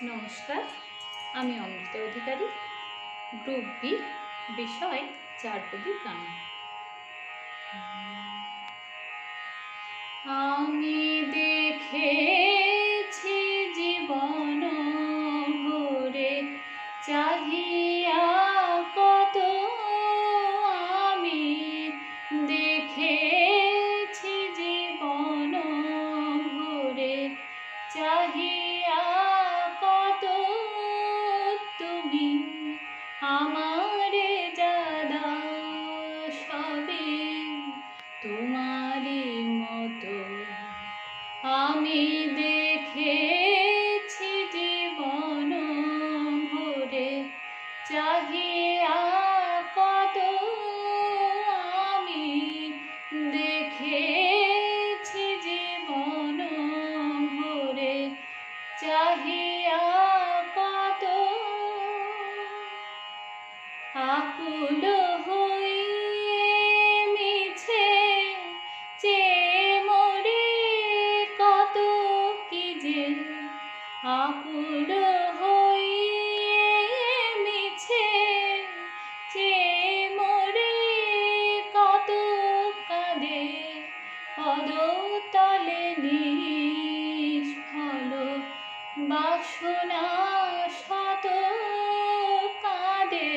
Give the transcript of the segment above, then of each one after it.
নমস্কার, আমি অমৃতা অধিকারী, group B, বিষয় চারপদী গান। আমি দেখেছি জীবন ভরে চাহিয়া কত, আমি দেখেছি জীবন ভরে চাহিয়া কত, তুমি আমারে যাদা সবে তোমারই মতো। আমি দেখেছি জীবন ভরে চাহিয়া কত, আমি দেখেছি জীবন ভরে চাহিয়া কত, আকুল হইয়ে মিছে চেয়ে মরে কত কি যে, আকুল হইয়ে মিছে চেয়ে মরে কত কাঁদে পদতলে নিষ্ফল বাসনা শত, কাঁদে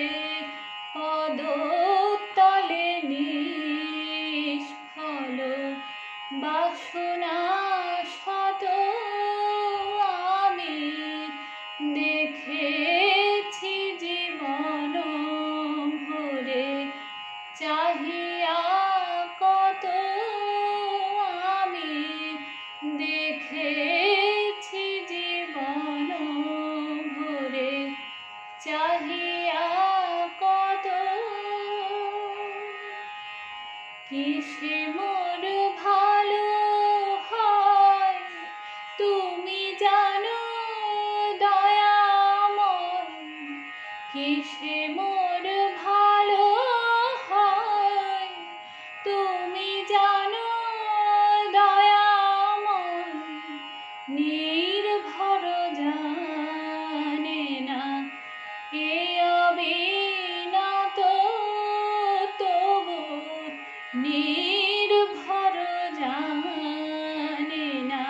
পদতলে নিষ্ফল বাসনা শত, আমি দেখেছি জীবন ভরে চাহিয়া কত, আমি দেখেছি জীবন ভরে চাহিয়া কত, কিসে মোর ভালো হয় তুমি জানো দয়াময়, কিসে মোর ভালো হয় তুমি জানো দয়াময়, নির্ভর জানে না এ অবিনত, তবু নির্ভর জানে না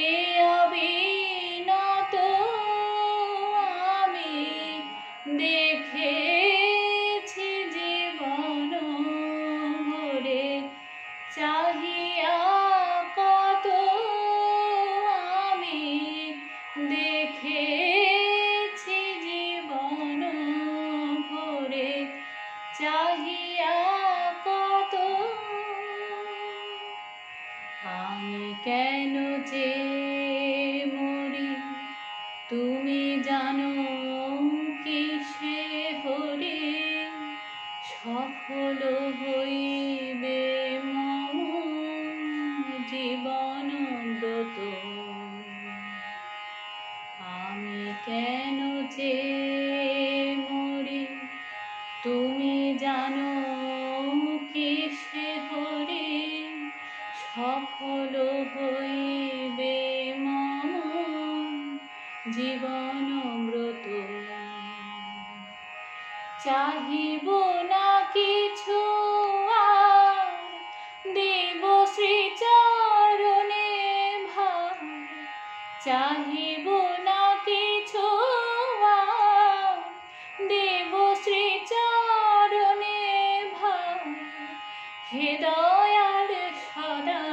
এ অবিনত, আমি দেখেছি জীবন ভরে চাহিয়া কত, আমি দেখেছি জীবন ভরে চাহিয়া কত, আমি কেন যে মরি তুমি জানো কিসে হরে, সফল হইবে মম জীবন ব্রত, আমি কেন যে মরি তুমি জানো কিসে হরে, সফল হইবে মম জীবন ব্রত, চাহিব না কিছু আর দেব শ্রীচরণে ভার, চাহিব না কিছু আর দেব শ্রীচরণে ভার, হে দয়াল সদা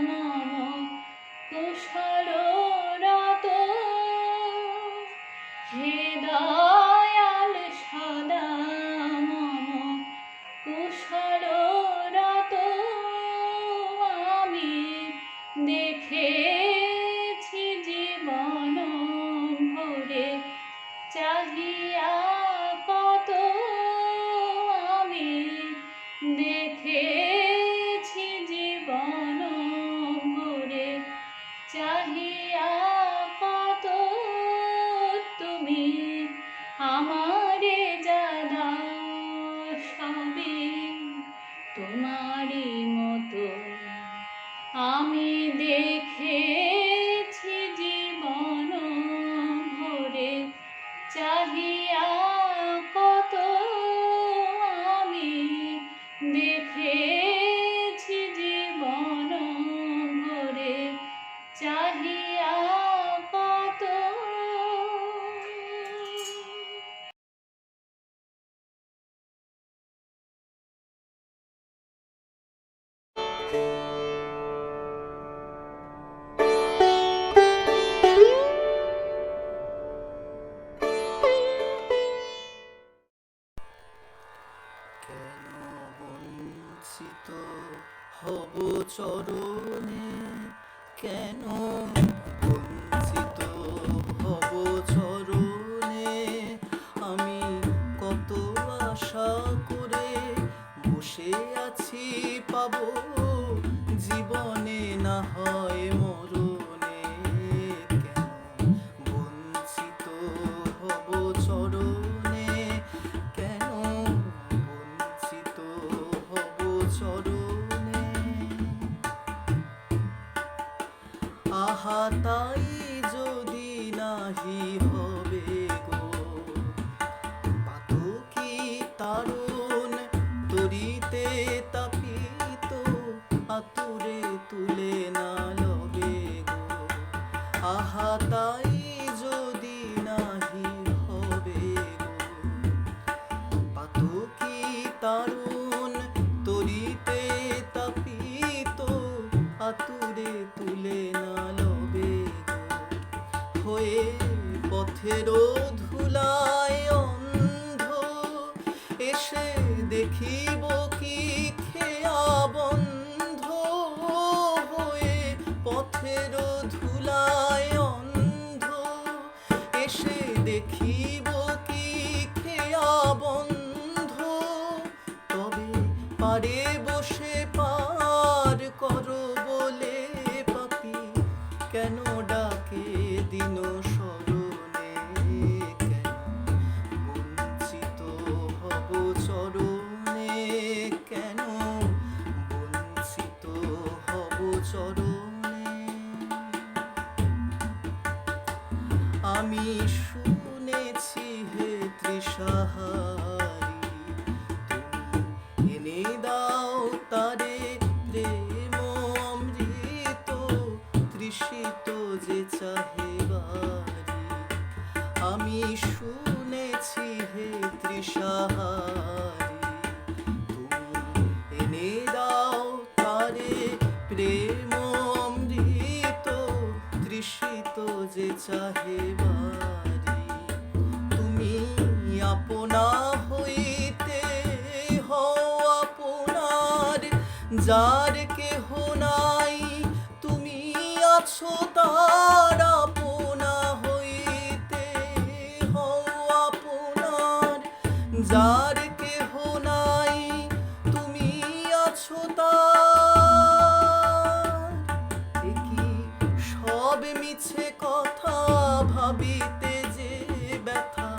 মম কুশল রত, হে দয়াল সদা মম কুশল রত, আমি দেখেছি জীবন ভরে চাহিয়া কত, আমি দেখেছি জীবন ভরে চাহিয়া কত, তুমি আমারে যাদা সবে তোমারই মতো, আমি দেখেছি জীবন কেন বঞ্চিত ভব চরণে আমি কত আশা করে বসে আছি পাবো জীবনে না হয় মরণে কেন বঞ্চিত হব চরণে কেন বঞ্চিত হব চরণে আহা তাই যদি নাহি হবে গো পাতকি তারুণ তরিতে তাপিত আতুরে তুলে না লবে গো আহা তাই যদি নাহি হবে গো পাতকি তারুণ তরিতে তাপিত আতুরে তুলে না লবে গো হয়ে পথের ধুলায় অন্ধ এসে দেখিব কি খেয়া বন্ধ হয়ে পথের ধুলায় অন্ধ এসে দেখিব কি খেয়া বন্ধ তবে পারে বসে পার করো বলে পাপি কেন ডাকে দিন স্মরণে কেন বঞ্চিত হব চরণে কেন বঞ্চিত হব চরণে আমি শুনেছি হে তৃষাহারি তুমি এনে দাও তারে প্রেম অমৃত তৃষিত যে চাহে বারি আমি শুনেছি হে তৃষাহারি তুমি এনে দাও তারে প্রেম অমৃত তৃষিত যে চাহে বারি তুমি আপনা হইতে হও আপনার যার কেহ নাই তুমি আছো তার আপনা হইতে হও আপনার যার কেহ নাই তুমি আছো তার একি সব মিছে কথা ভাবিতে যে ব্যথা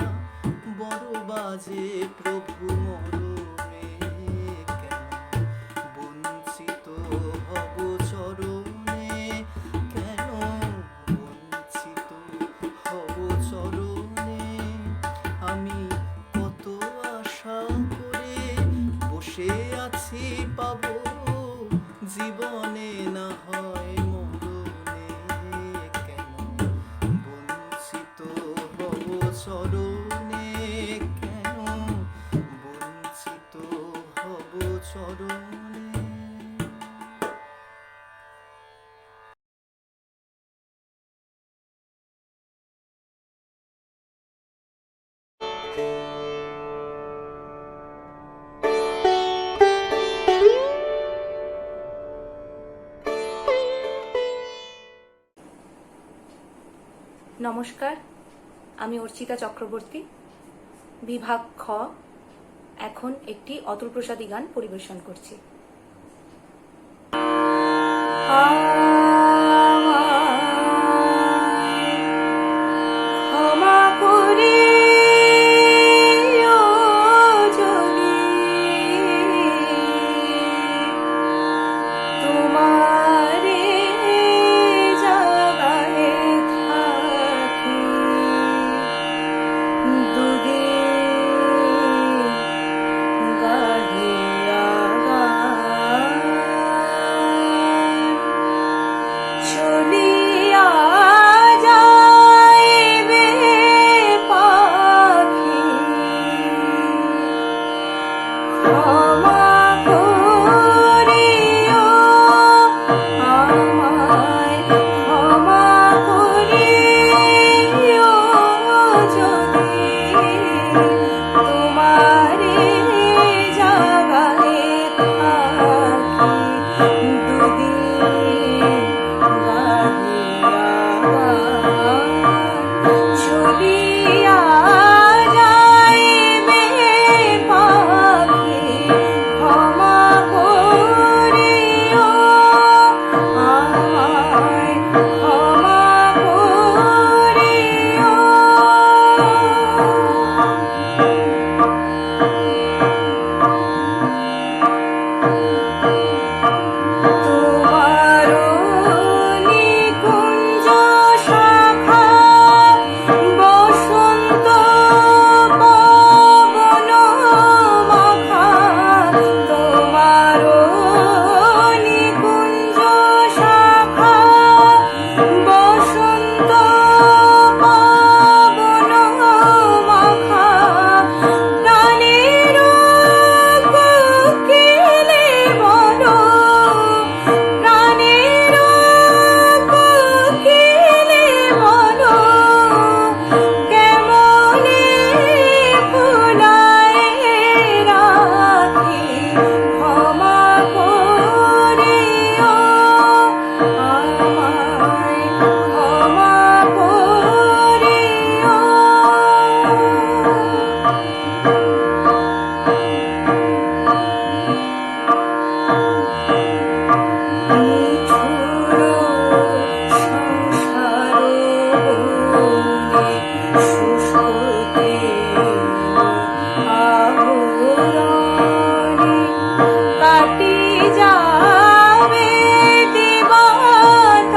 বড় বাজে প্রভু মরমে কেন বঞ্চিত হব চরণে কেন বঞ্চিত হব চরণে আমি কত আশা করে বসে আছি পাবো জীবনে না হয় মরণে কেন বঞ্চিত হব চরণে কেন বঞ্চিত হব চরণে নমস্কার, আমি অর্চিতা চক্রবর্তী, বিভাগ খ। এখন একটি অতুল প্রসাদী গান পরিবেশন করছি। গাহিয়া চলিয়া যাইবে পাখি ক্ষমা করিও আমায় ক্ষমা করিও তোমারো নিকুঞ্জ শাখা বসন্ত পবন মাখা তোমারো নিকুঞ্জ শাখা বসন্ত পবন মাখা প্রাণের কোকিলে বড় প্রাণের কোকিলে বড় কেমনে ভুলায় রাখি ক্ষমা করিও আমায় ক্ষমা করিও নিঠুর সংসার শুষ্কতে আবরণে কাটি যাবে দিবাতায়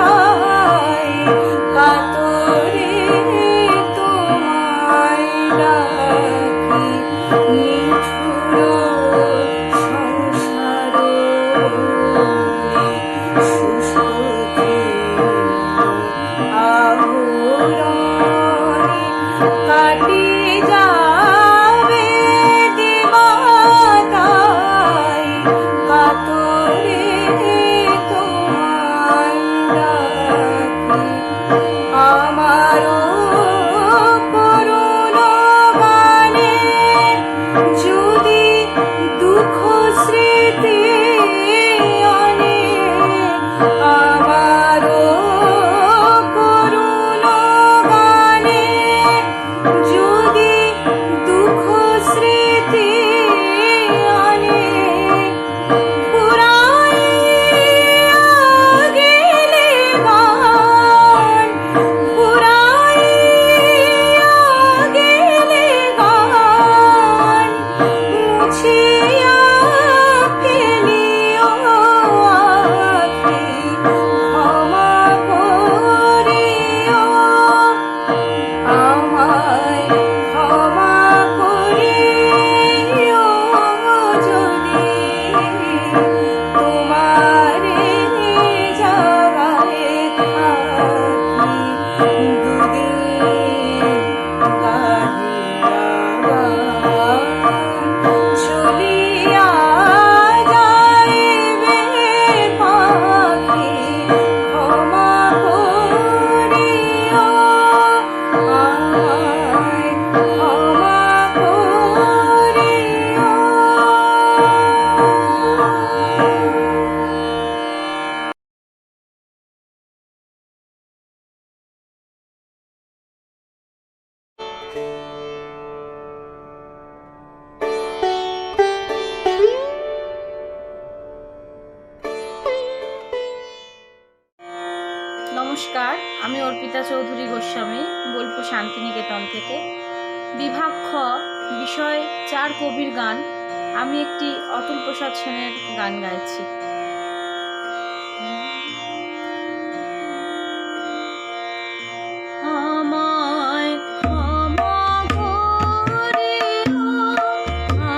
কাতরে তোমায় ডাকি নিঠুর সংসার শুষ্কতে আবরণে কাটি যাবে দিবাতায় কাতরে তোমায় ডাকি আমারও করুণ গানে যদি দুঃখ স্মৃতি আনে আমারও করুণ গানে যদি দুঃখ স্মৃতি আনে পুরাইয়া গেলে গান পুরাইয়া গেলে গান মুছিয়া ফেলিও আখি ক্ষমা করিও আমায় ক্ষমা করিও যদি তোমারে জাগায় থাকি দুদিন গাহিয়া গান চলিয়া যাইবে পাখি ক্ষমা করিও আমায় ক্ষমা করিও নমস্কার, আমি অর্পিতা চৌধুরী গোস্বামী, বোলপুর শান্তিনিকেতন থেকে। বিভাগ খ, বিষয় 4 কবির গান। আমি একটি অতুল প্রসাদ সেনের গান গাইছি। আমায় ক্ষমা করিও,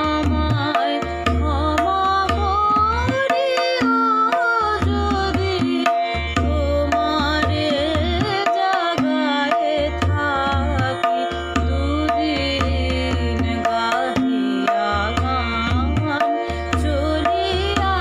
আমায় ক্ষমা করিও যদি তোমারে জাগায় থাকি দুদিন গাহিয়া গান চলিয়া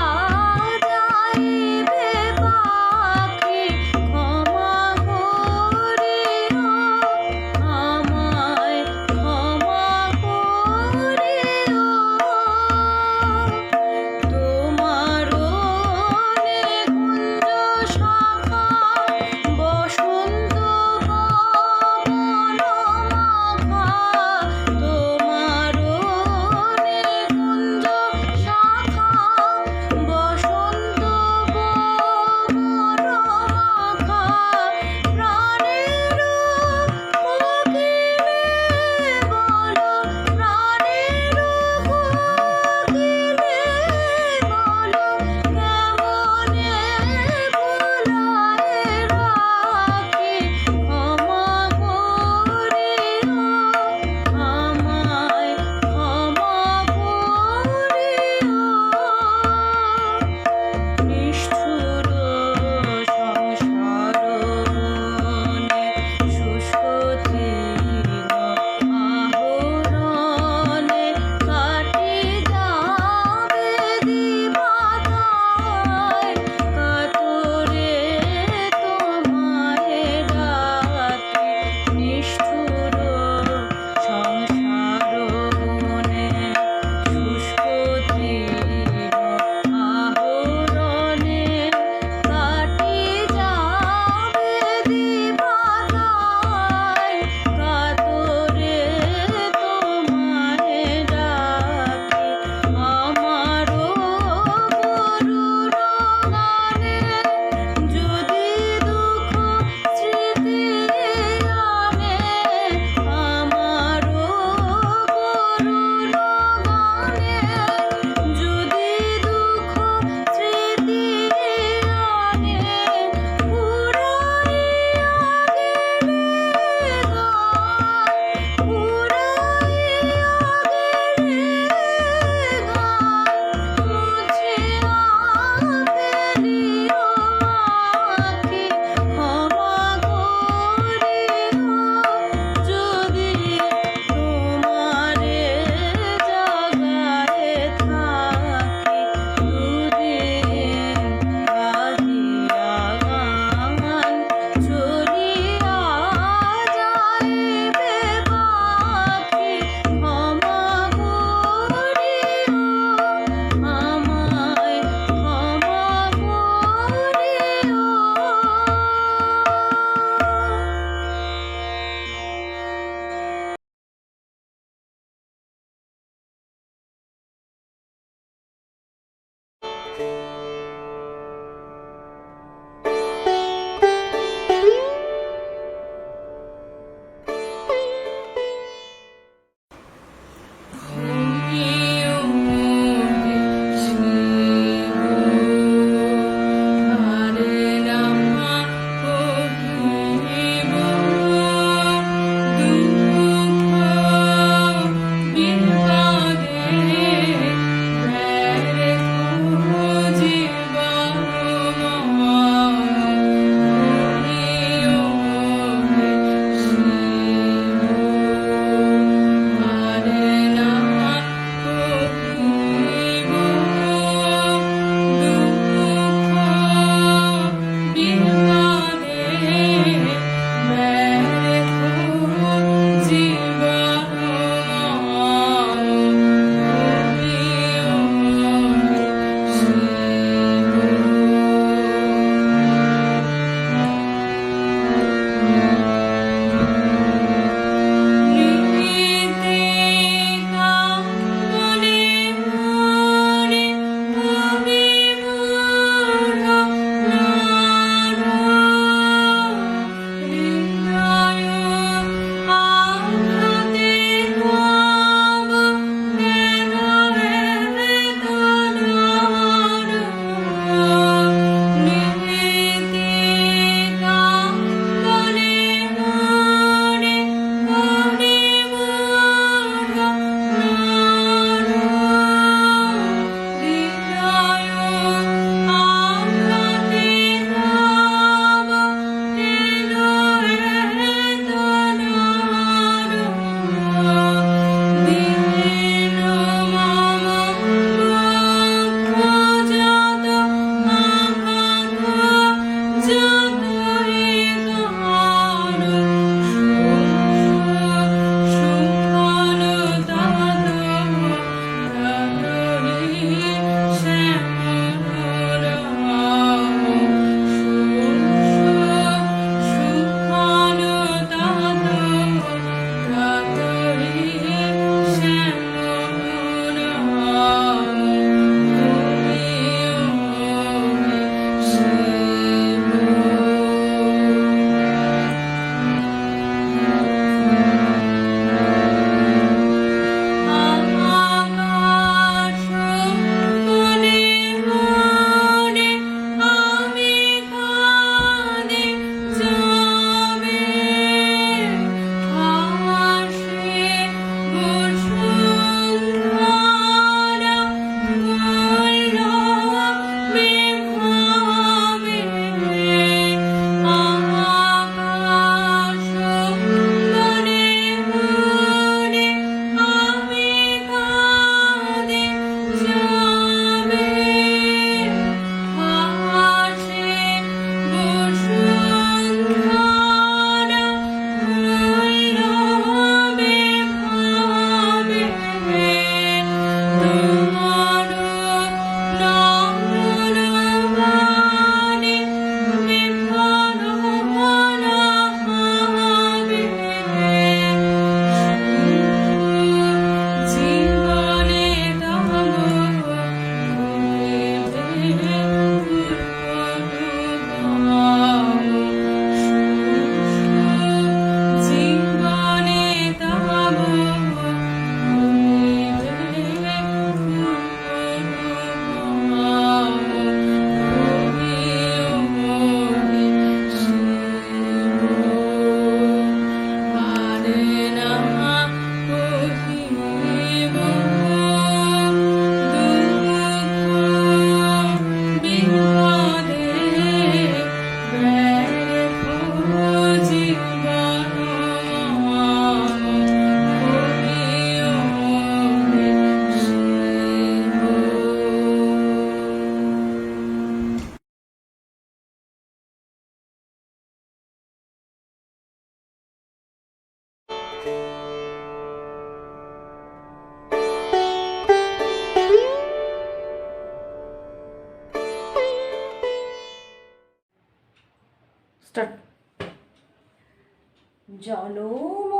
জনম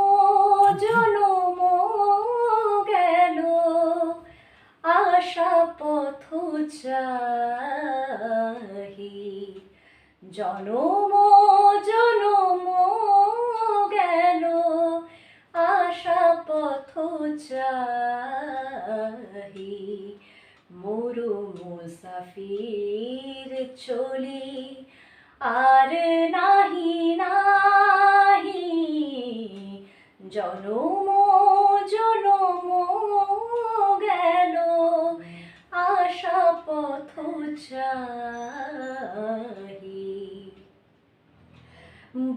জনম গেল আশা পথ চাহি, জনম জনম গেল আশা পথ চাহি, মোর মুসাফির চলি আর নাহি নাহি, জনম জনম গেল আশা পথ চাহি।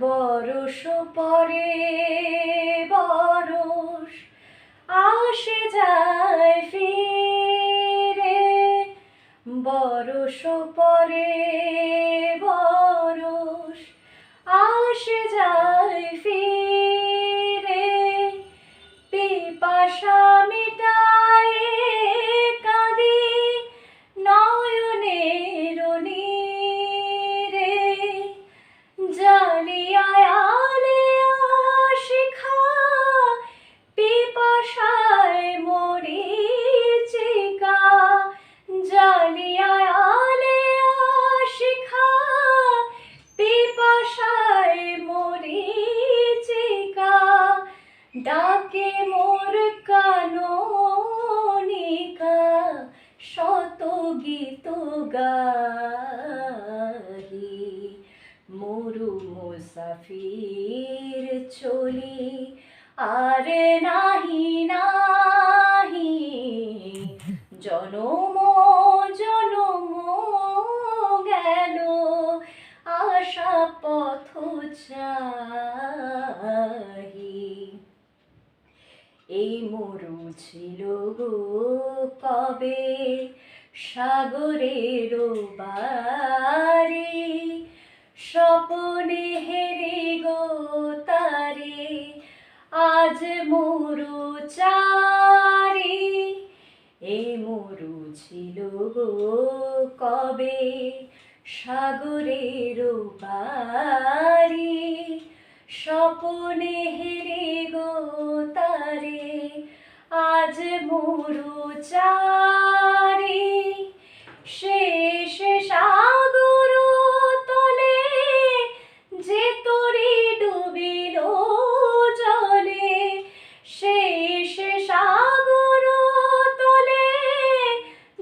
বরষ পরে বরষ আসে যায় ফিরে, বরষ পরে বরষ আসে যায় ফিরে, পিপাসা মিটায়ে কাঁদি নয়নের নীরে, জালিয়ায় আলিয়া শিখা পিপাসায় মরীচিকা, জালিয়ায় আলিয়া শিখা পিপাসায় মরীচিকা, ডাকে মোর কাননিকা শত গীত গাহি, মোরু মুসাফির চলি আর নাহি নাহি, জনম জনম গেল আশা পথ চাহি। এই মরু ছিল গো কবে সাগরের বারে, স্বপনে হেরে গো তারে আজ মরু চারি, এই মরু ছিল গো কবে সাগরের বারে, স্বপনে হেরে গো তারে আজ মরু চারি, শেষ সাগর তলে যে তরি ডুবিল জলে, শেষ সাগর তলে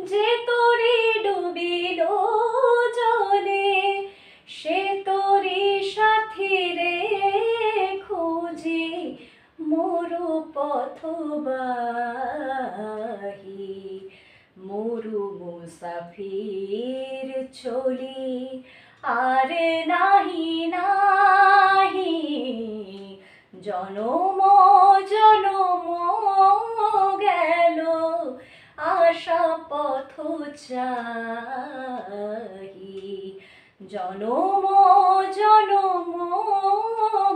যে তরি ডুবিল জলে, সে তরি সাথীরে খুঁজি মোরু পথবাহী, মোরু মুসাফির চলি আর নাহি নাহি, জনম জনম গেল আশা পথ চাহি, জনম জনম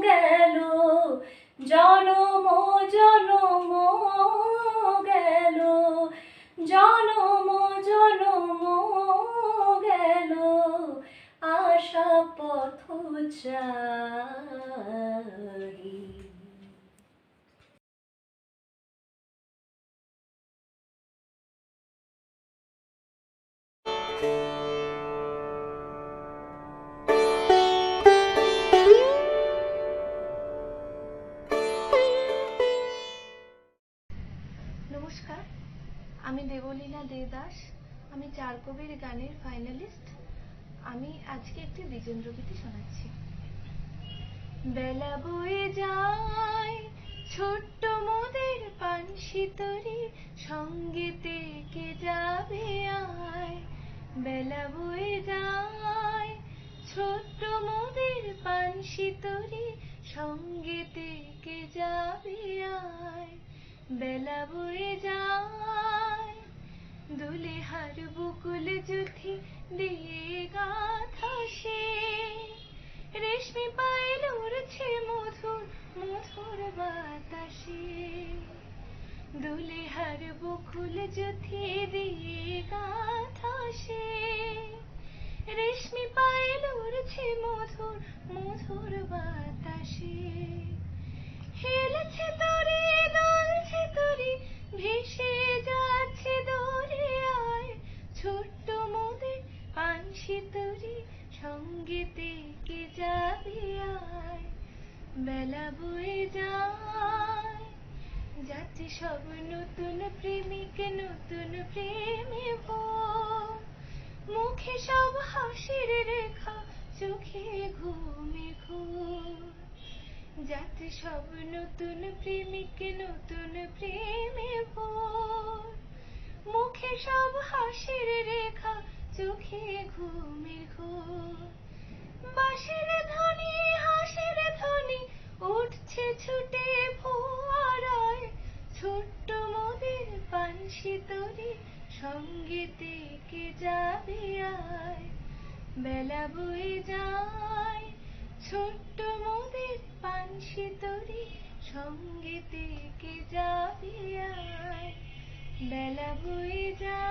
গেল, জনম জনম গেল, জনম জনম গেল আশা পথ চাহি। নমস্কার, আমি দেবলীনা দে দাস। আমি চার কবির গানের ফাইনালিস্ট। আমি আজকে একটি দ্বিজেন্দ্রগীতি শোনাচ্ছি। বেলা বয়ে যায় ছোট্ট মোদের পানশিতরি, সঙ্গেতে কে যাবে আয়। বেলা বয়ে যায় ছোট্ট মোদের পানশিতরি, সঙ্গেতে কে যাবে আয়। বেলা বয়ে যায় দুলেহার বকুল জুথি দিয়ে গাঁথা সে, রেশমি পায়েল উড়ছে মধুর মধুর বাতাসে। দুলেহার বকুল জুথি দিয়ে গাঁথা সে, রেশমি পায়েল উড়ছে মধুর মধুর বাতাসে। বেলা বয়ে যায়, যাচ্ছে সব নতুন প্রেমিক নতুন প্রেমে ভোর, মুখে সব হাসির রেখা, চোখে ঘুমে ঘোর, যাচ্ছে সব নতুন প্রেমিক নতুন প্রেমে ভোর, মুখে সব হাসির রেখা, চোখে ঘুমের ঘোর, বাঁশির ধ্বনি হাসির ধ্বনি উঠছে ছুটে ফোয়ারায়, ছোট্ট মোদের পানসি তরি সঙ্গীতে কে যাবে আয়, বেলা বয়ে যায়, ছোট্ট মোদের পানসি তরি সঙ্গীতে কে যাবে আয়, বেলা বয়ে যায়।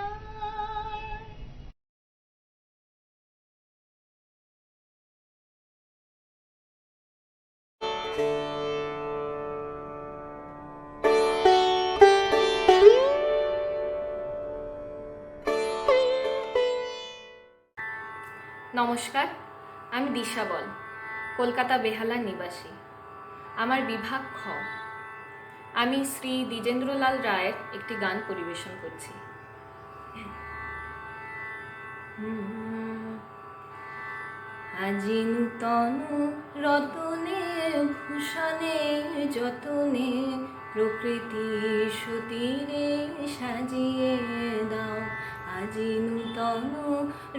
নমস্কার, আমি দিশা বল, কলকাতা বেহালার নিবাসী। আমার বিভাগ খ। আমি শ্রী দ্বিজেন্দ্রলাল রায়ের একটি গান পরিবেশন করছি। আজি নূতন রতনে ভূষণে যতনে, প্রকৃতি সতীরে সাজিয়ে দাও। আজি নূতন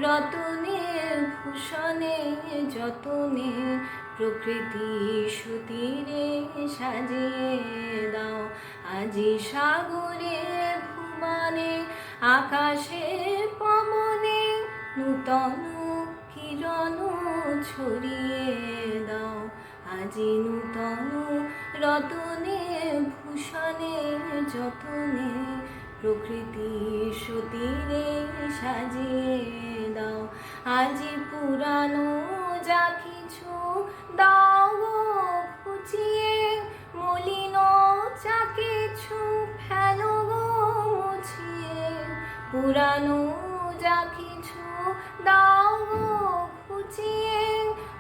রতনে ভূষণে যতনে, প্রকৃতি সতীরে সাজিয়ে দাও। আজি সাগরে ভুবনে আকাশে পবনে, নূতন কিরণ ছড়িয়ে দাও। আজি নূতন রতনে ভূষণে যতনে, প্রকৃতি সতীরে সাজিয়ে দাও। আজি পুরানো যা কিছু দাও গো ঘুচিয়ে, মলিন যা কিছু ফেলো গো মুছিয়ে। পুরানো যা কিছু দাও গো ঘুচিয়ে,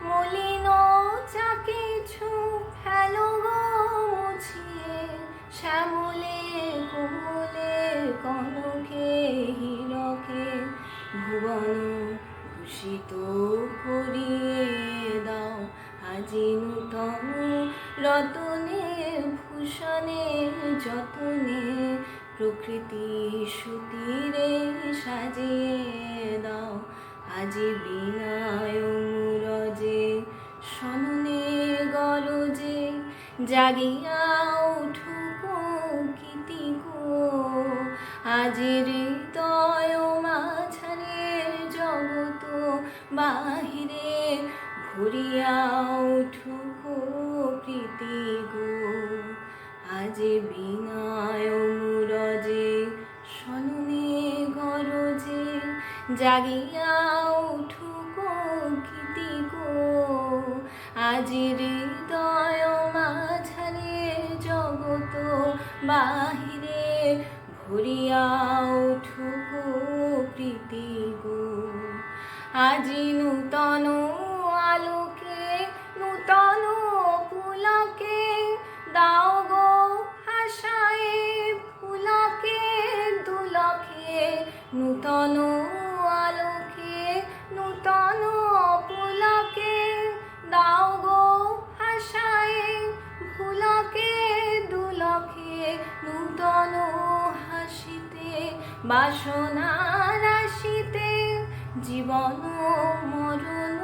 মলিন যা কিছু ফেলো গো মুছিয়ে। শ্যামলে কোমলে কনকে হীরকে, ভুবন ভূষিত করিয়ে দাও। আজি নূতন রতনে ভূষণে যতনে, প্রকৃতি সতীরে সাজিয়ে দাও। আজি বিনায় মুরজে সননে গরজে, জাগিয়া উঠুক গীতি গো। আজি হৃদয় মাঝারে জগত বাহিরে, ভরিয়া উঠুক প্রীতি গো। আজি বিনায় মুরজে সননে গরজে, জাগিয়া উঠুক গীতি গো। আজি হৃদয় মাঝারে জগত বাহিরে, ভরিয়া উঠুক প্রীতি গো। আজি নূতন আলোকে নূতন পুলকে, দাও গো হাসায়ে ফুলকে দুলকে। নূতন আলোকে নূতন পুলকে, দাও গো হাসায়ে ফুলকে দুলকে। নূতন হাসিতে বাসনা রাশিতে, জীবন মরণ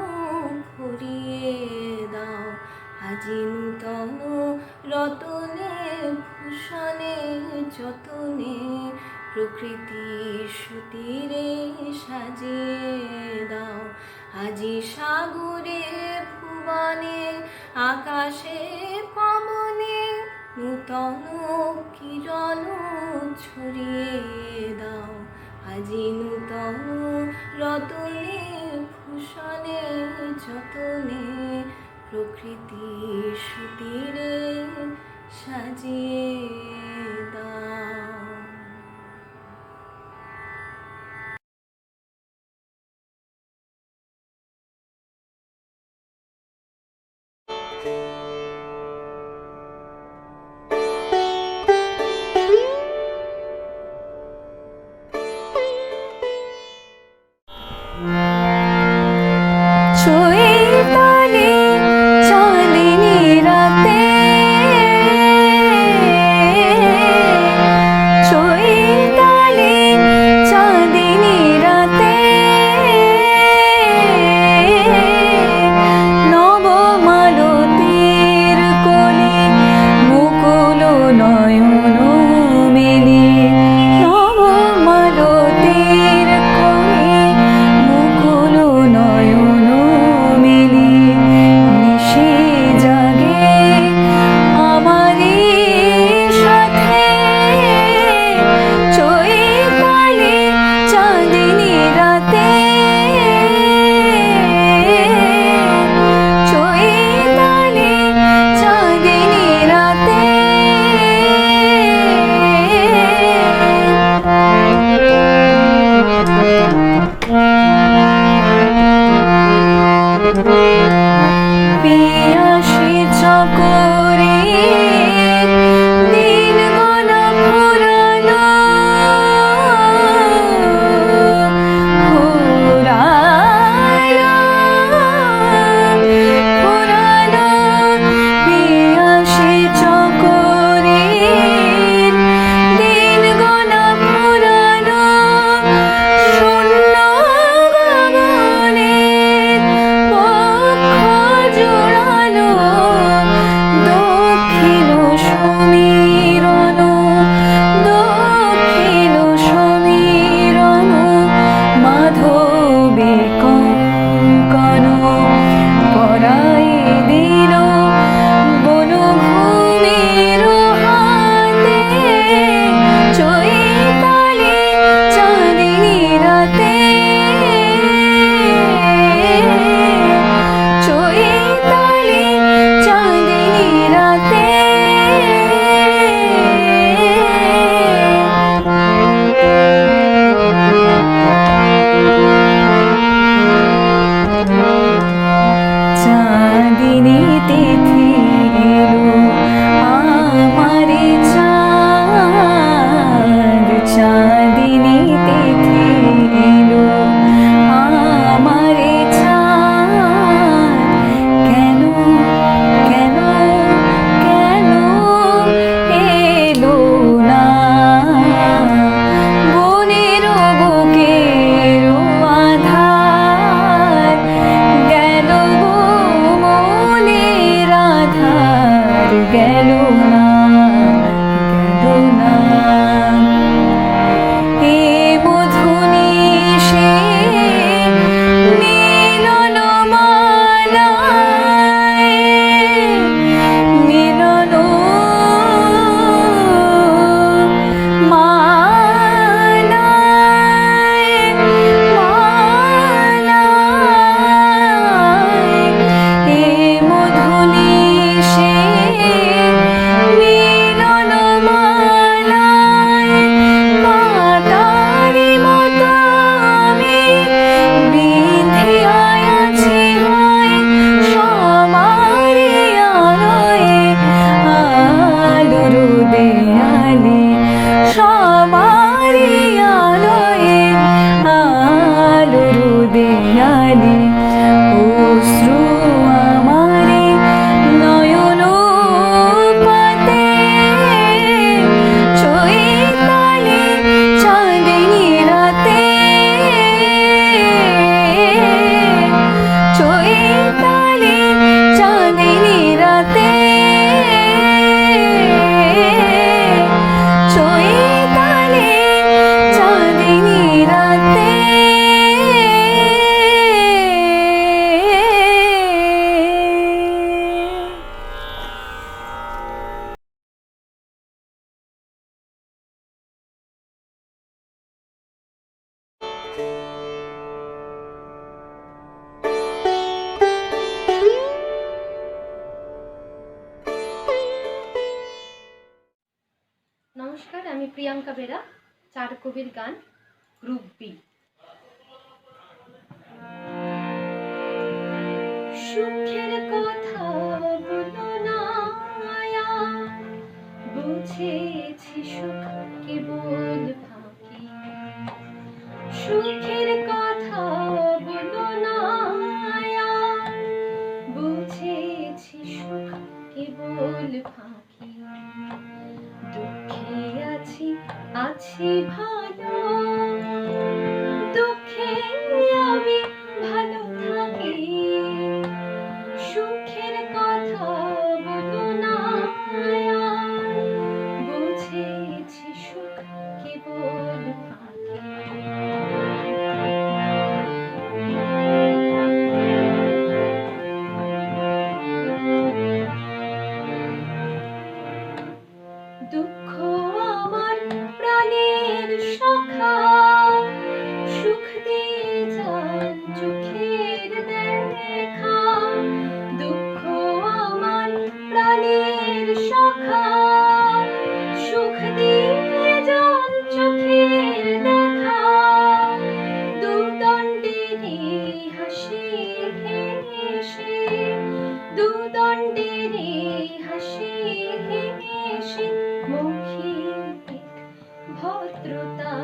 ভরিয়ে দাও। আজি নূতন রতনে ভূষণে যতনে, প্রকৃতি সতীরে সাজিয়ে দাও। আজি সাগরে ভুবনে আকাশে পবনে, নূতন কিরণ ছড়িয়ে দাও। আজি নূতন রতনে ভূষণে যতনে, প্রকৃতি সতীরে সাজিয়ে দাও। তিথি এলো আমারে ছাড় কেন কেন কেন এলো না বনের বুকের আধার গেল গো মনের আধার গেল না গেল না এ মধুনি সে মিলন মালায় মিলন মালায় মালায় এ মধুনি সে মিলন মালায় কাটারি মতো আমি বিঁধিয়া আছি হয় সমারি আলোয় আলোর দেয়ালে সমারি আলোয় আলোর দেয়ালে অশ্রু আমারে নয়ন পাতে চৈতালি চাঁদিনী রাতে চৈতালি চাঁদিনী রাতে চৈতালি চাঁদিনী রাতে নমস্কার, আমি প্রিয়াঙ্কা বেরা, চার কবির গান, গ্রুপ বি। সুখের কথা বলো না আর, বুঝেছি সুখ কেবল ফাঁকি। সুখের কথা বলো না আর, বুঝেছি সুখ কেবল ফাঁকি। দুঃখে আছি আছি ভালো, দুঃখে আমি ভালো থাকি। সুখের কথা বলো না আর, বুঝেছি সুখ কেবল ফাঁকি। দুঃখ আমার প্রাণের সখা, সুখ দিয়ে যান চোখের দেখা। দুঃখ আমার প্রাণের সখা, সুখ দিয়ে যান চোখের দেখা। দুদণ্ডেরই হাসি হেসে, দুদণ্ডেরই হাসি হেসে মৌখিক ভদ্রতা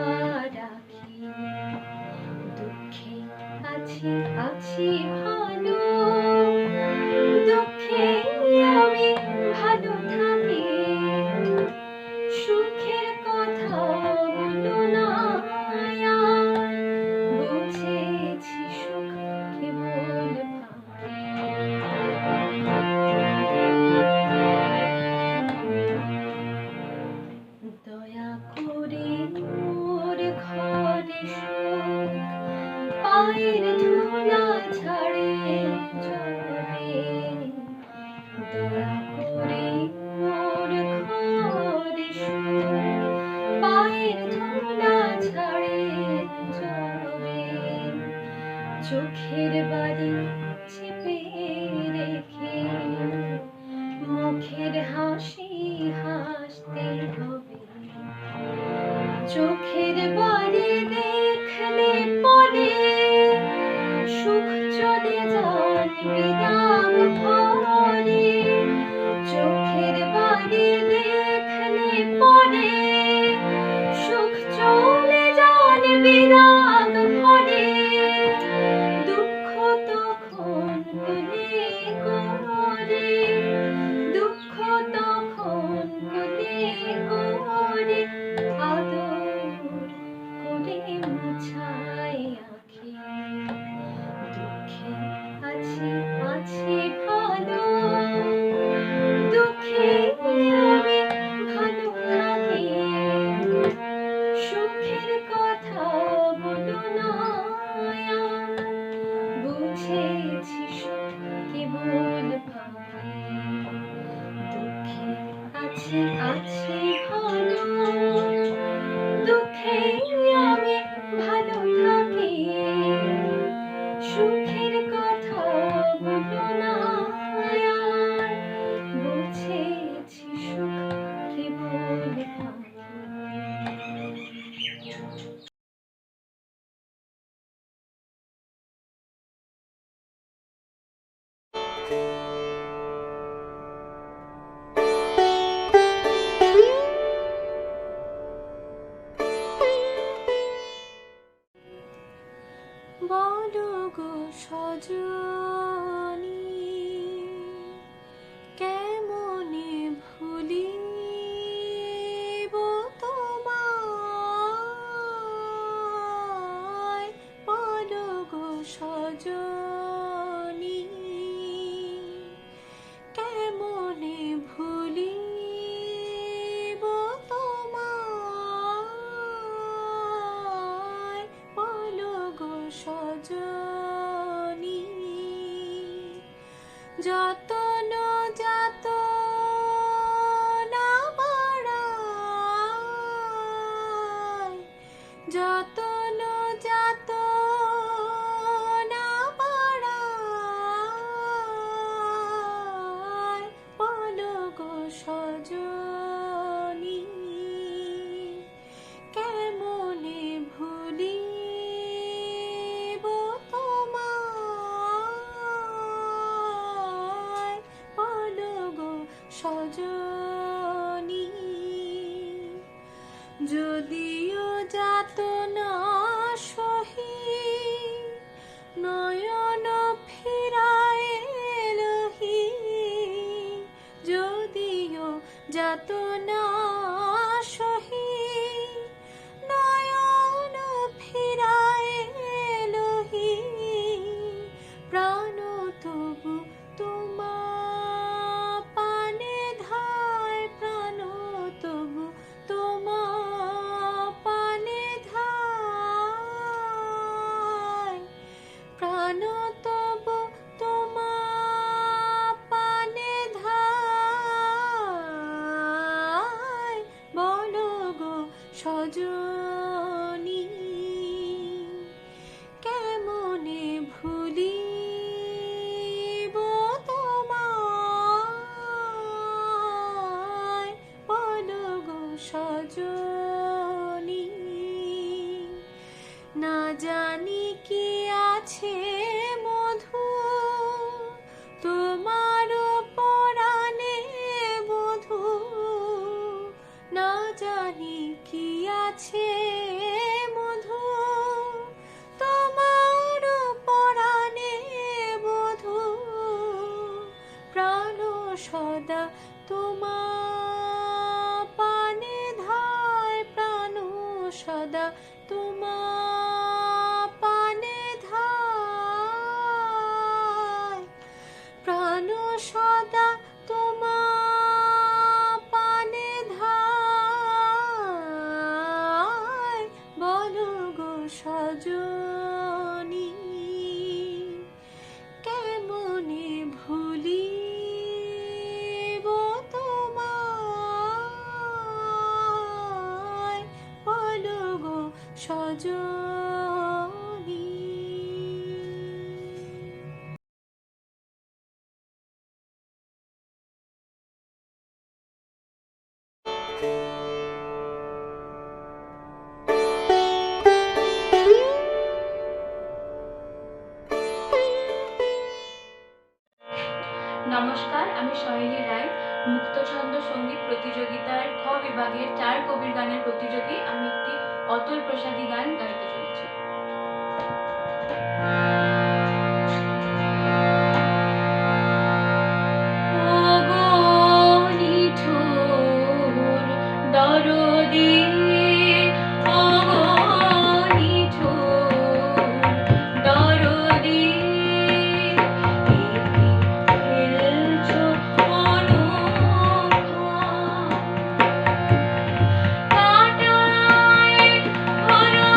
রাখি। দুঃখে আছি আছি ভালো, দুঃখে আমি ভালো থাকি। সুখের কথা বলো না আর, বুঝেছি সুখ কেবল ফাঁকি। দয়া করে মোর ঘরে সুখ পায়ের ধুলা ছাড়ে যাবে। দয়া করে মোর ঘরে সুখ পায়ের ধুলা ছাড়ে যাবে। চোখের বাড়ি চেপে রেখে মুখের হাসি হাসতে হবে। চোখের বাড়ি দেখলে পরে সুখ চলে যান বিরাগ ভরে। চোখের বাড়ি দেখলে পরে সুখ চলে যান আছে আছে ভালো, দুঃখে আমি ভালো থাকি, সুখের কথা বলো না আর, বুঝেছি সুখ কি বলে থাকে। বলো গো সজনী, কেমনে ভুলিব তোমায়, বলো গো সজনী, কেমনে ভুলিব তোমায়, বলো গো সজনী, যতন যাতনা বাড়ায়, যতন যাতনা বাড়ায়, বলো গো সজনী, কেমনে ভুলিব তোমায়, বলো গো সজনী, যদিও যাতনা সহি নয়ন ফিরায় লহি, যদিও যাতনা সহি নয়ন ফিরায় লহি, প্রাণ তবু তোমা পানে ধায়, প্রাণ তবু তোমা পানে ধায়, প্রাণ তবু তোমা পানে ধায়, বলো গো সজনী, কেমনে ভুলিব তোমায়, বলো গো সজনী, না জানি কি আছে মধু তোমার পরাণে বধূ, না জানি কি আছে মধু তোমার পরাণে বধূ, প্রাণ সদা তোমা পানে ধায়, প্রাণ সদা তোমা পানে ধায়, প্রাণ সদা তোমা পানে ধায়, বলো গো সজনী, কেমনে ভুলিব তোমায়, বলো গো সজনী। নমস্কার, আমি সহেলী রায়, মুক্তছন্দ সঙ্গীত প্রতিযোগিতার খ বিভাগের 4 কবির গানের প্রতিযোগী। আমি একটি অতুল প্রসাদী গান গাইতে চলেছি। ওগো নিঠুর দরদী, ওগো নিঠুর দরদী, ফেলছো অনঘা, কাটায় ভরা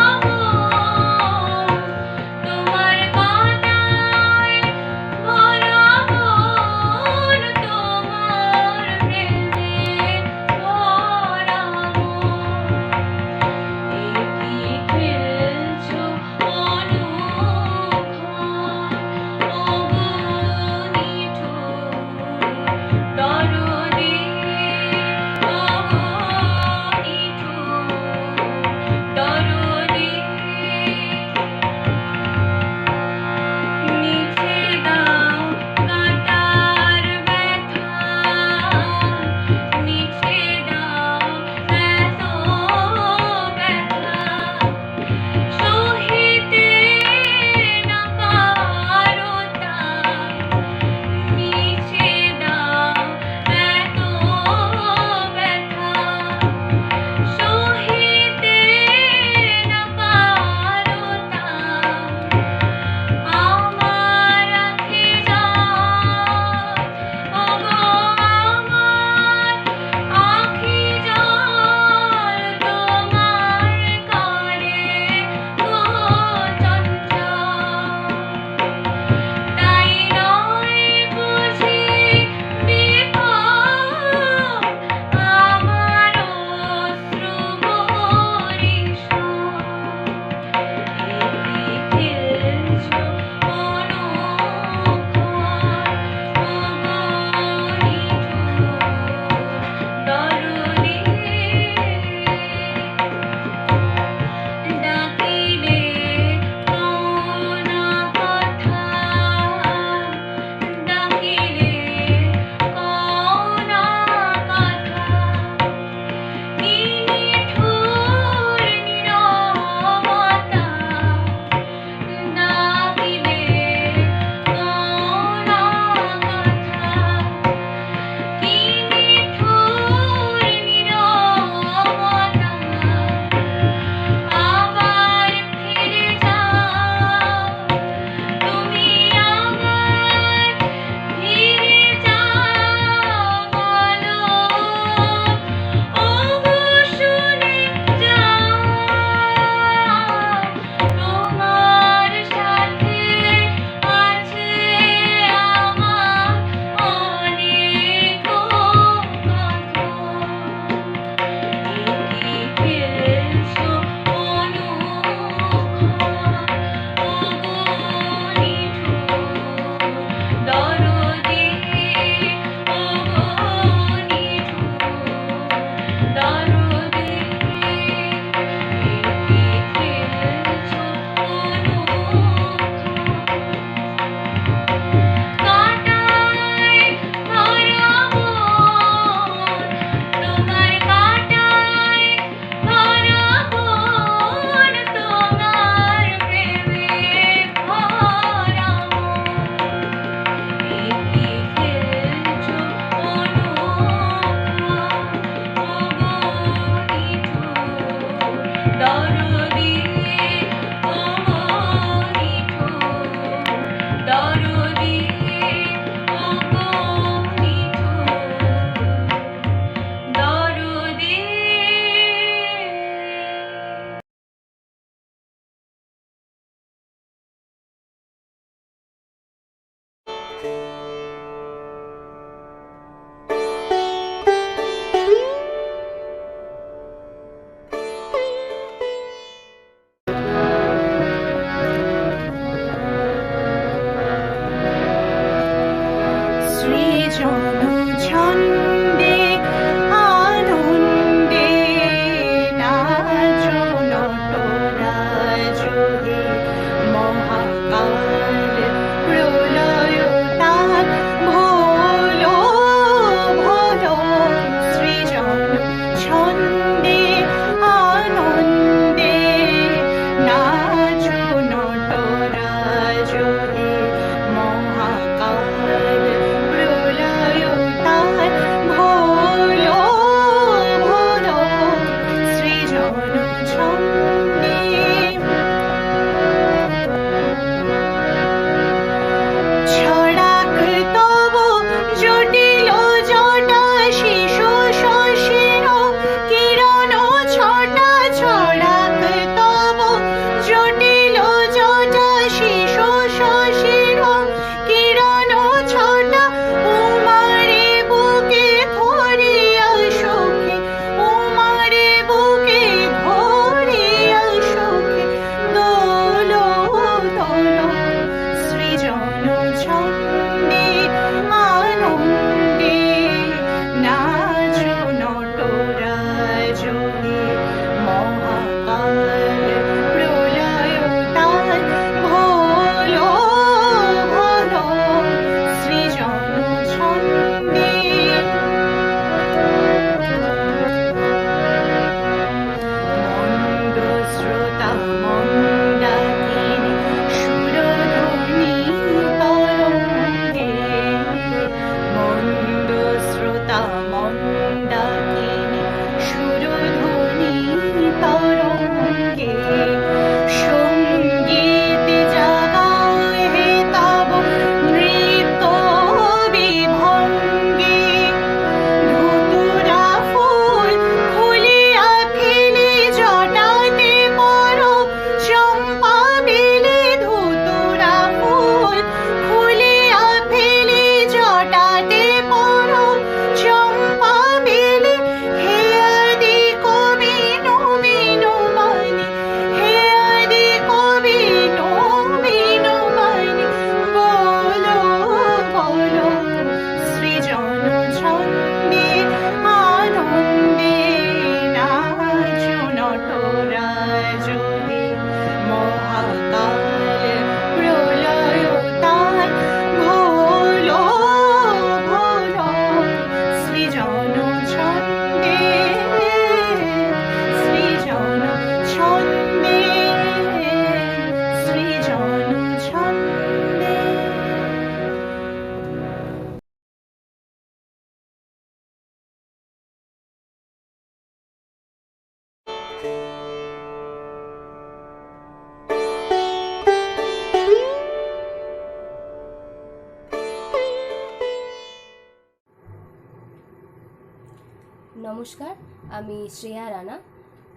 নমস্কার, আমি শ্রেয়া রানা।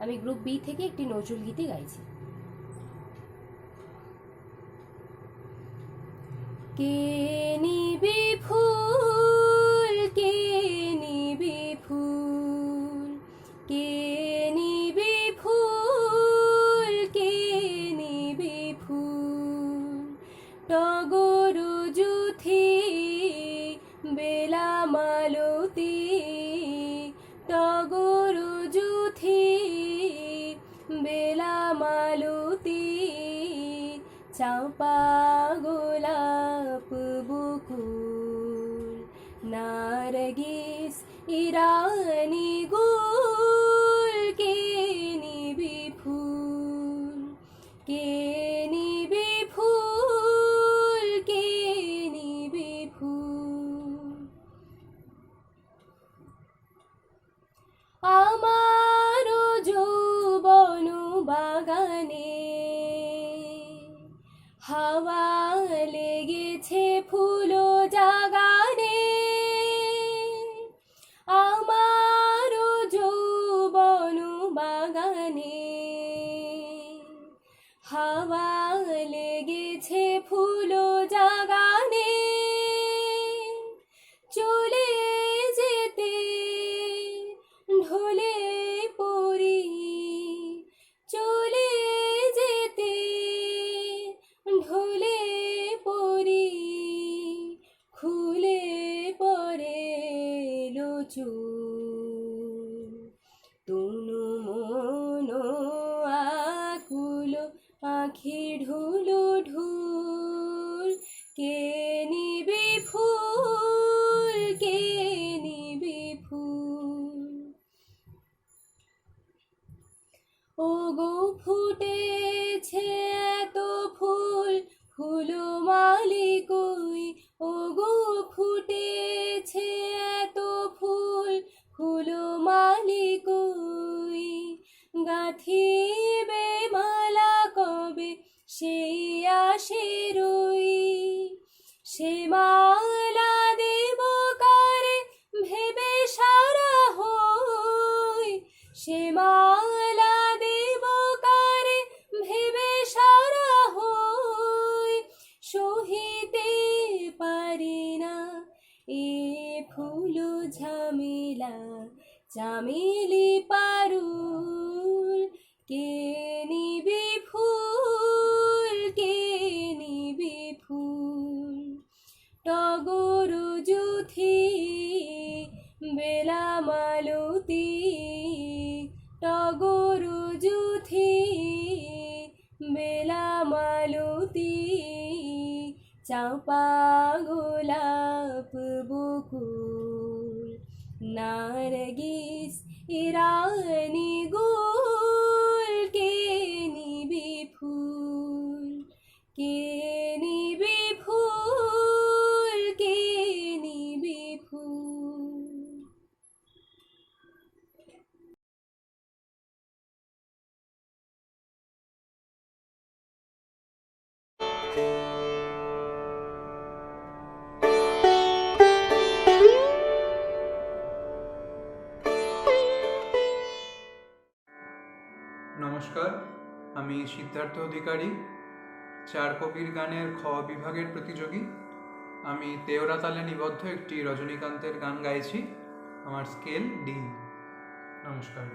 আমি গ্রুপ বি থেকে একটি নজরুল গীতি গাইছি। কে নিবি ফুল, কে নিবি ফুল, কে নিবি ফুল, কে নিবি ফুল, টগর জুথি বেলা মালতী, টগর জুথি বেলা মালতী, চাঁপা গোলাপ বকুল, নারগিস ইরানি গুল, কে নিবি ফুল, কে নিবি ফুল, কে নিবি ফুল। আমার যৌবন বাগানে হাওয়া লেগেছে ফুল জাগানে, আমার যৌবন বাগানে হাওয়া লেগেছে ফুল জাগানে, চলে যেতে ঢলে পড়ি, চলে যেতে ঢলে পড়ি, খুলে পড়ে চুল, তুনু মন আকুল, আখি ঢুলু ঢুল, কে নিবি ফুল, কে নিবি ফুল। ও গো ফুটেছে এত ফুল, ফুল মালি কই, ও গো ফুটেছে এত ফুল, ফুল মালি কই, গাঁথিবে মালা কবে সেই আসে রই, সে মালা দেব কারে ভেবে সারা হই, সে মালা দেব কারে ভেবে সারা হই, সহিতে পারি না এ ফুল ঝামেলা, চামেলি পারুল, কে নিবি ফুল, কে নিবি ফুল, টগর জুথি বেলা মালতী, টগর জুথি বেলা মালতী, চাঁপা গোলাপ বকুল, নারগিস ইরানি গুল, কে নিবি ফুল, কে নিবি ফুল, কে নিবি ফুল। নমস্কার, আমি সিদ্ধার্থ অধিকারী, চার কবির গানের খ বিভাগের প্রতিযোগী। আমি তেওরা তালে নিবদ্ধ একটি রজনীকান্তের গান গাইছি। আমার স্কেল ডি। নমস্কার।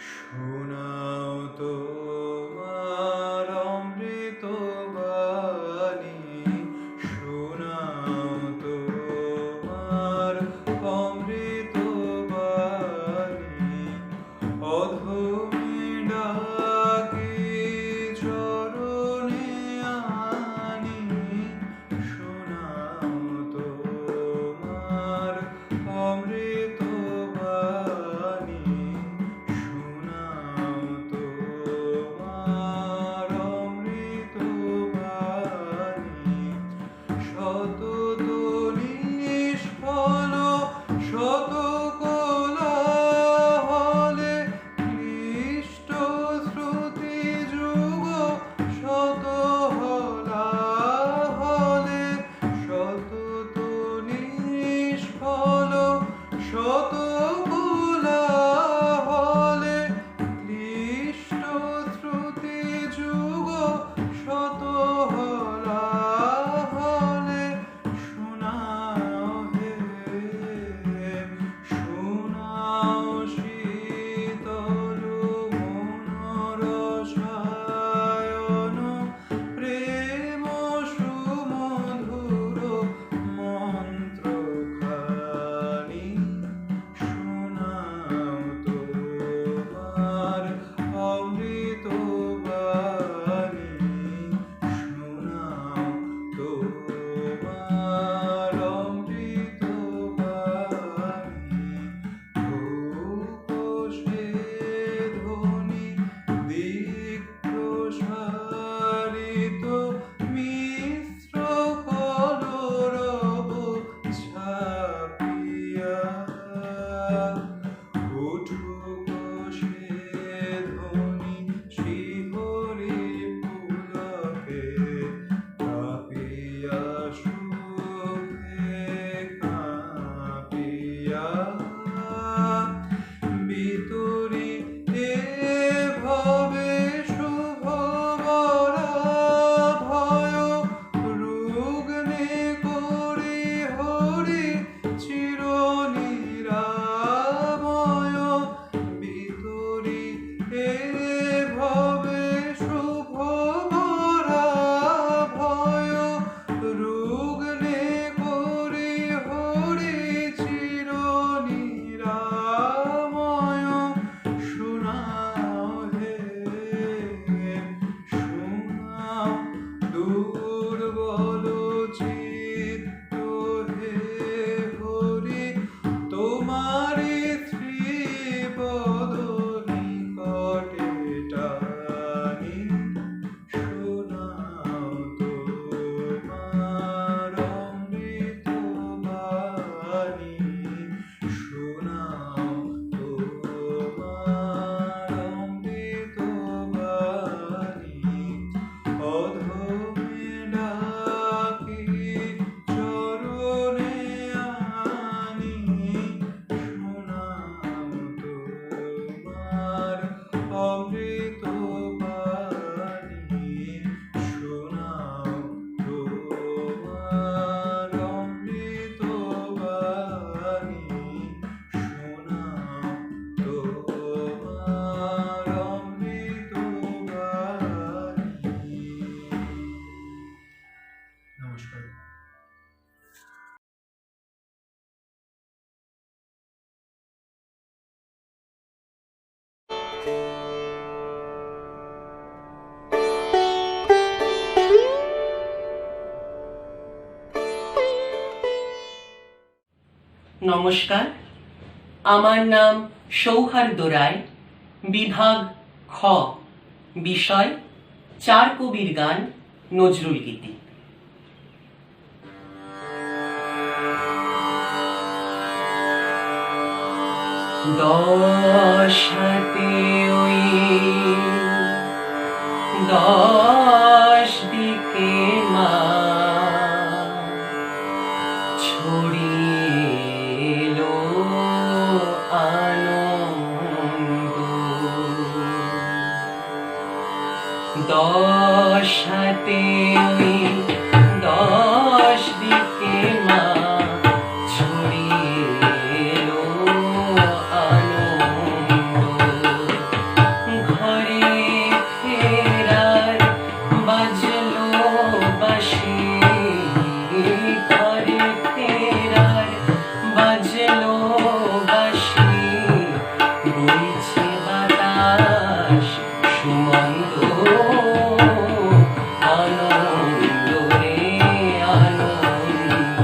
শোনাও তোমার অমৃত বাণী, শোনাও তোমার অমৃত বাণী, অধমে ডাকি চরণে আনি, শোনাও তোমার অমৃত বাণী, শোনাও তোমার নমস্কার, আমার নাম সৌহার্দ্য রায়, বিভাগ খ, বিষয় চার কবির গান, নজরুল গীতি। দশ হাতে ওই দশ দিকে মা ছড়িয়ে আনন্দ, দশ হাতে ওই দশ দিকে মা ছড়িয়ে আনন্দ, ঘরে ফেরার বাজলো বাঁশি, ঘরে ফেরার বাজলো বাঁশি, বইছে বাতাস সুমন্দ, আনন্দ রে আনন্দ।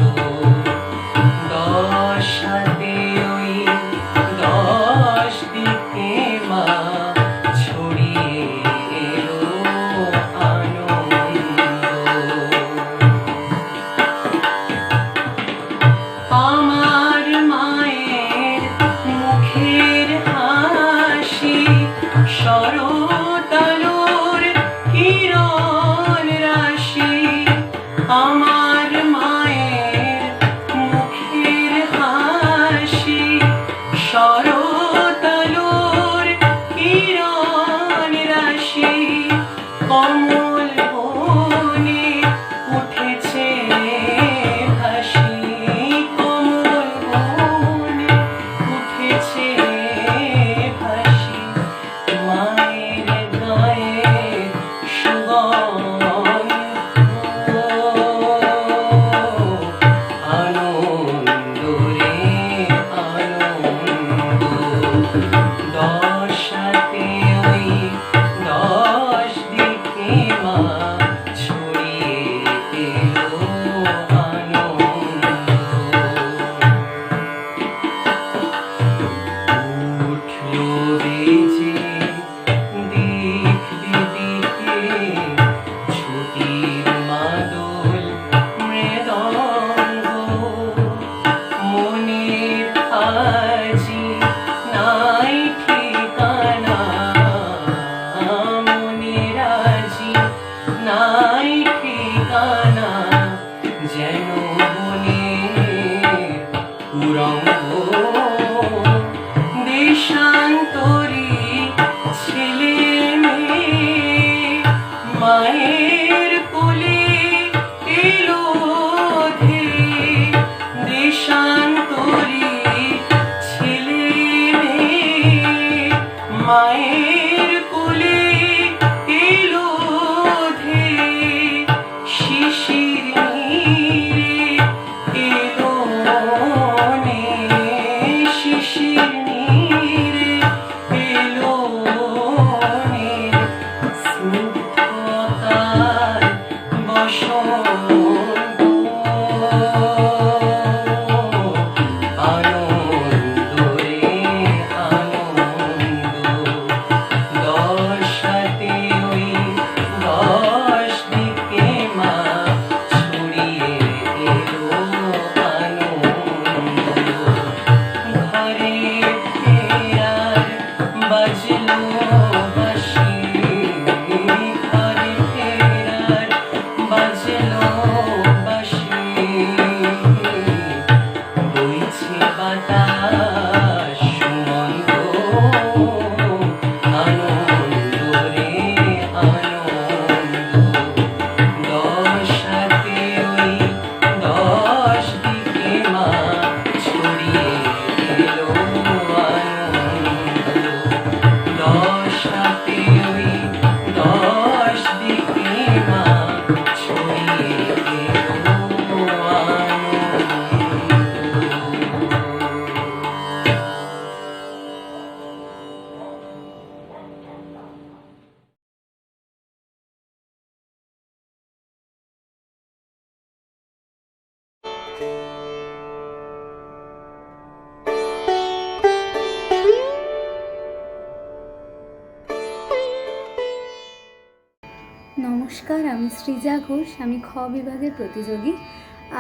নমস্কার, আমি সৃজা ঘোষ। আমি খ বিভাগের প্রতিযোগী।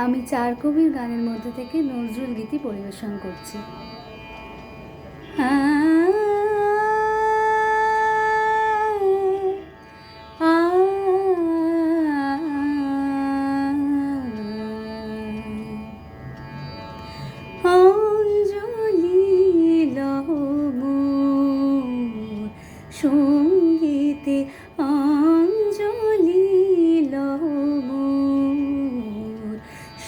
আমি চার কবির গানের মধ্যে থেকে নজরুল গীতি পরিবেশন করছি। অঞ্জলি লহ মোর সঙ্গীতে, অঞ্জলি লহ মোর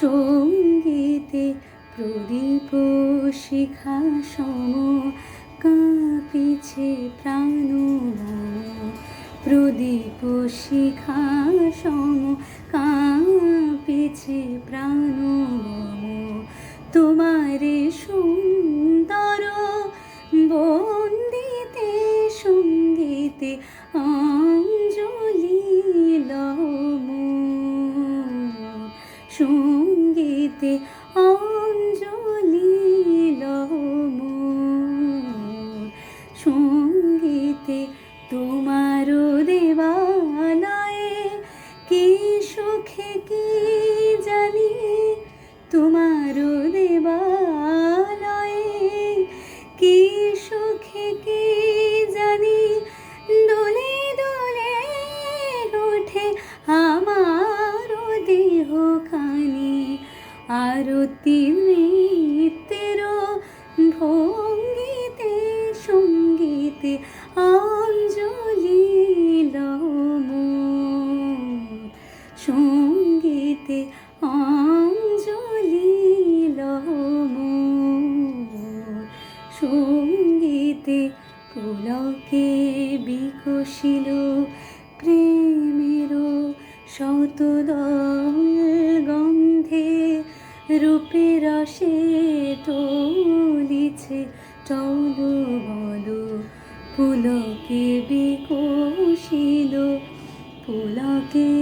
সঙ্গীতে, প্রদীপ শিখা সম কাঁপিছে প্রাণ মম, প্রদীপ শিখা সম কাঁপিছে প্রাণ মম, তোমারে সুন্দর বন্দিতে সঙ্গীতে, অঞ্জলি লহ মোর সঙ্গীতে, অঞ্জলি লহ মোর সঙ্গীতে, তোমার দেবালয়ে কি সুখে কি জানি, তোমার দেবালয়ে কি সুখে কি জানি, দোলে দোলে ওঠে আমার দেহ খানি, আরতি নৃত্যের ভঙ্গিতে সঙ্গীতে, অঞ্জলি লহ মোর সঙ্গীতে, অঞ্জলি লহ মোর সঙ্গীতে, পুলকে বিকশিল প্রেমের শতদল গন্ধে, রূপে রসে টলিছে টল বল, পুলকে বিকশিল, পুলকে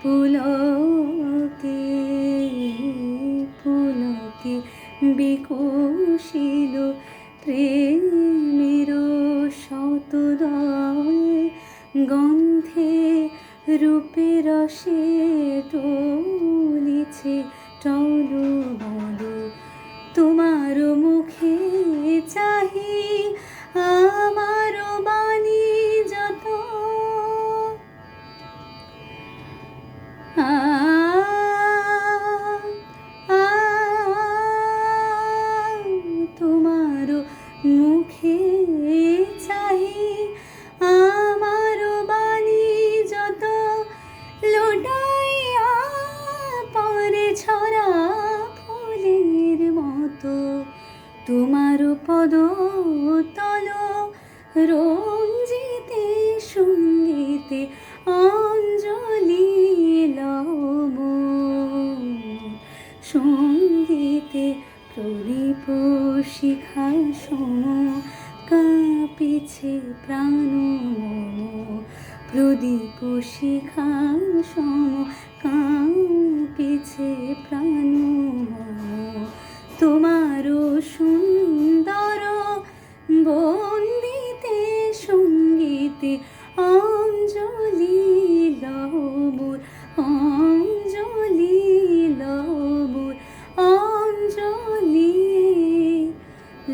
পুলকে পুলকে বিকশিল প্রেমের শতদল গন্ধে, রূপে রসে টলিছে টল বল, তোমার মুখে চাহি আমার বাণী যত, তোমার মুখে চাহি আমার বাণী যত, লোটাইয়া পরে ছড়া ফুলের মতো, তোমার পদ তল রঞ্জিতে সঙ্গীতে, অঞ্জলি লহ মোর সঙ্গীতে, প্রদীপ শিখা সম কাঁপিছে প্রাণ মম, প্রদীপ শিখা সম কাঁপিছে প্রাণ মম, তোমার সুন্দর বন্দিতে সঙ্গীতে, অঞ্জলি লহ মোর, অঞ্জলি লহ মোর, অঞ্জলি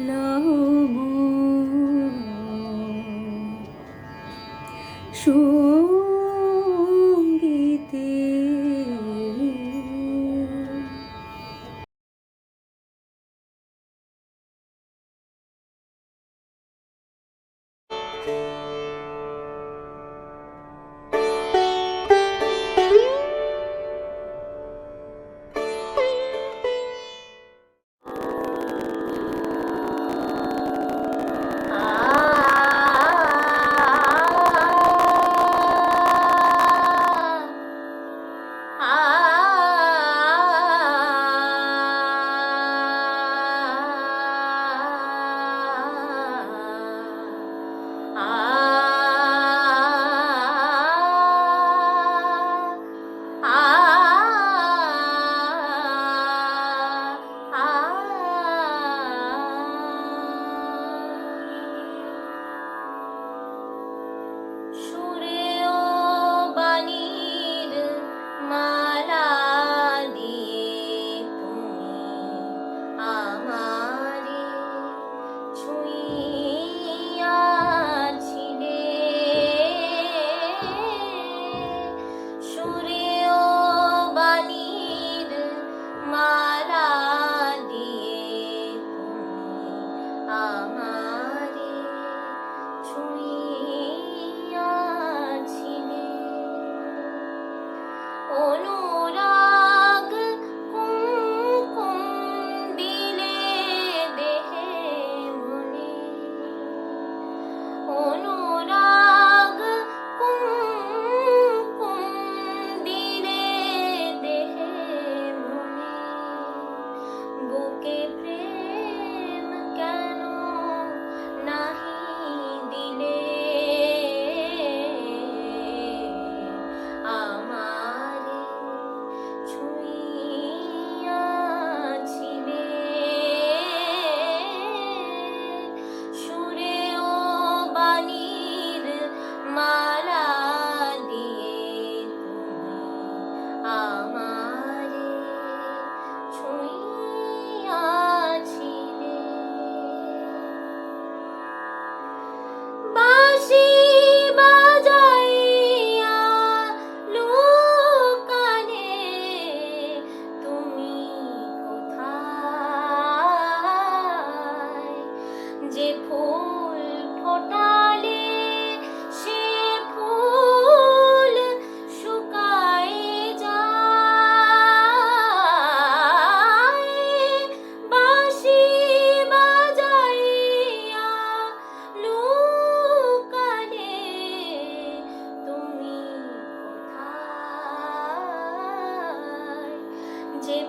লহ মোর সঙ্গীতে।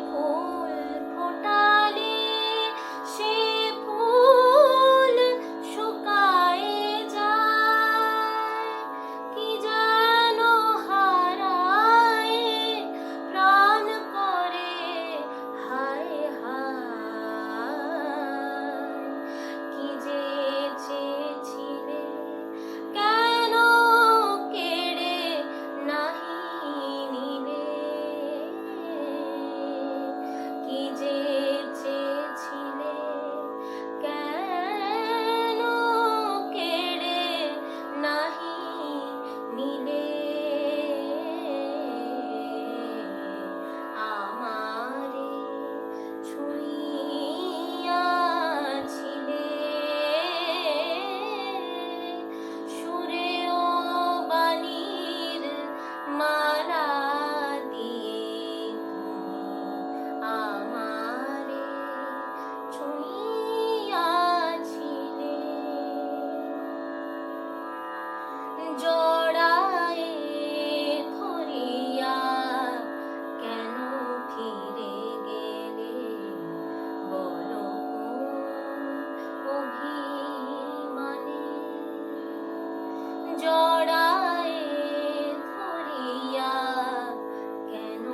ফুল ফোটালে সে ফুল শুকায়ে যায়, কি যেন হারায় প্রাণ করে হায় হায়, কি যে চেয়েছিলে কেন কেড়ে নাহি নিলে, কি যে চেয়েছিলে কেন কেড়ে নাহি নিলে, আমারে ছুঁইয়াছিলে সুরে ও বাণীর মালা দিয়ে, আমারে ছুঁইয়াছিলে জড়ায়ে ধরিয়া কেন ফিরে গেলে, বলো কোন অভিমানে, জড়ায়ে ধরিয়া কেন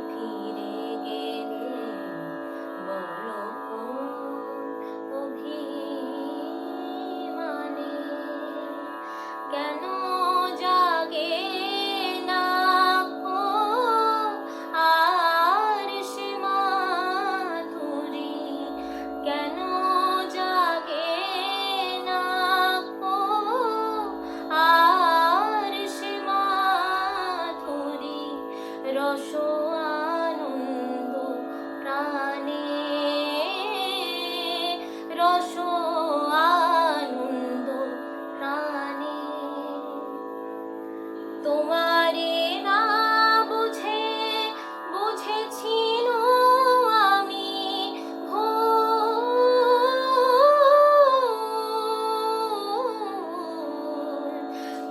ফিরে গেলে, বলো কোন অভিমানে, কেন জাগে না কো আর সে মাধুরী, কেন জাগে না কো আর সে মাধুরী, রস আনন্দ প্রাণে, রস আনন্দ প্রাণে, তোমারে না বুঝে বুঝেছি আমি ভুল,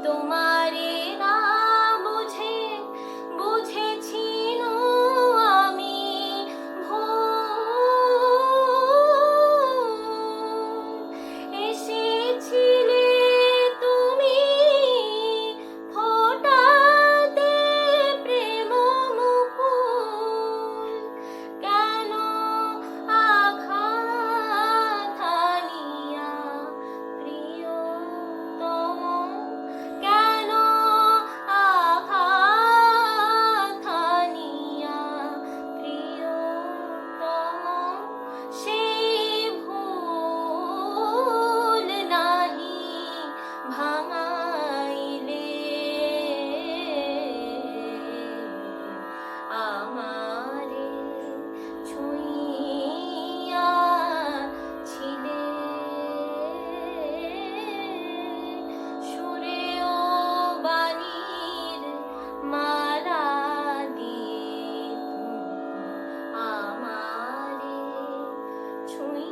তোমারে না বুঝে বুঝেছি আমি ভুল, এসেছিলে তুমি ফোটাতে প্রেম মুকুল, কেন আঘাত হানিয়া প্রিয়তম, কেন আঘাত হানিয়া প্রিয়তম, সেই ভুল নাহি ভাঙাইলে, আমারে ছুঁইয়াছিলে সুরে ও বাণীর মালা দিয়ে, আমারে ছুঁইয়াছিলে।